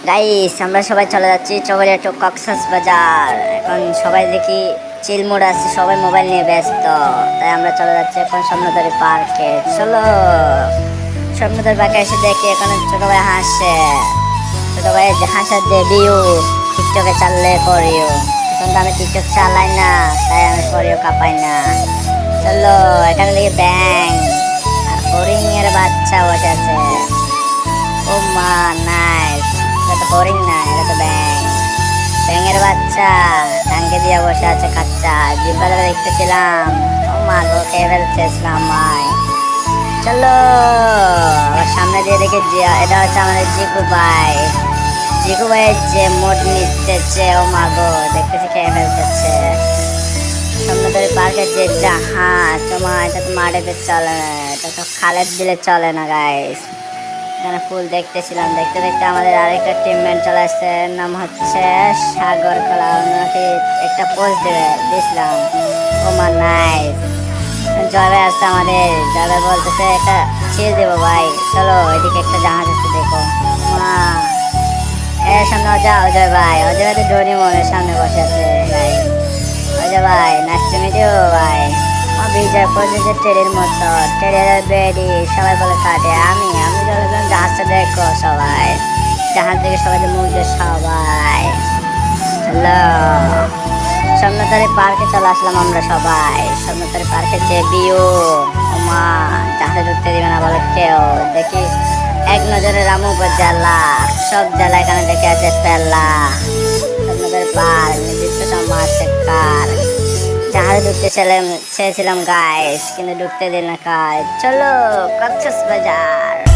Guys আমরা সবাই চলে যাচ্ছি চকরিয়া টু কক্সবাজার। এখন সবাই দেখি চিল মোড আছে, সবাই মোবাইল নিয়ে ব্যস্ত, তাই আমরা চলে যাচ্ছি এখন স্বপ্নধারী পার্কে। চলো স্বপ্নধারী পার্কে এসে দেখি এখন ছোট ভাই হাসছে। ছোট ভাই হাসার যে ভিউ টিকটকে চাললে করিও, এখন তো আমি টিকটক চালাই না, তাই আমি করিও কাপাই না। চলো এখানে দেখি ব্যাং আর হরিং এর বাচ্চা বসে আছে। ও মা নাইস, এটা তো হরিণ না, এটা তো ব্যাং। ব্যাঙের বাচ্চা টাঙ্গে দিয়ে বসে আছে কাচ্চা, জিব্বা ধরে দেখতেছিলাম। ও মা গো, খেয়ে ফেলতেছিলাম আমায়। চলো আবার সামনে দিয়ে দেখে এটা হচ্ছে আমাদের জিকু ভাই। জিকু ভাইয়ের যে মোট নিতেছে, ও মা গো দেখতেছি খেয়ে ফেলতেছে। সমুদ্রের পার্কের যে জাহাজ, ও মা এটা তো মাটিতে চলে না, এটা তো খালের দিলে চলে না গাইস। এখানে ফুল দেখতেছিলাম, দেখতে দেখতে আমাদের আরেকটা টিমমেট চলে আসছে, নাম হচ্ছে সাগর কলা। ওনাকে একটা পোস্ট দিয়েছিলাম। ও মা নাইস, জয় ভাই আসছে আমাদের। জয় ভাই বলতেছে একটা চিল দেবো ভাই, চলো এদিকে একটা জাহাজ আছে দেখো। মা এর সামনে যাও অজয় ভাই, অজয় ভাই তো ডোরি মনের সামনে বসে আছে ভাই। অজয় ভাই নাইস টু মিট ইউ ভাই। বিজয় পর্যন্ত ট্রেনের মতো, ট্রেনের বেডি সবাই বলে কাটে, আমি বললাম জাহাজটা দেখো সবাই, জাহাজ থেকে সবাই মুখ দিয়ে সবাই। হ্যালো স্বর্ণতারি পার্কে চলে আসলাম আমরা সবাই। স্বর্ণতারি পার্কের যে ভিউ, মা জাহাজে ঢুকতে দিবে না বলে কেউ। দেখি এক নজরে রামু জেলা, সব জেলা এখানে দেখে আছে পেলা। স্বর্ণতারি পার্ক নির্দিষ্ট সময় আছে কার। জাহাজে ঢুকতে চেয়েছিলাম গাইস, কিন্তু ঢুকতে দিল না কাজ। চলো কক্সবাজার।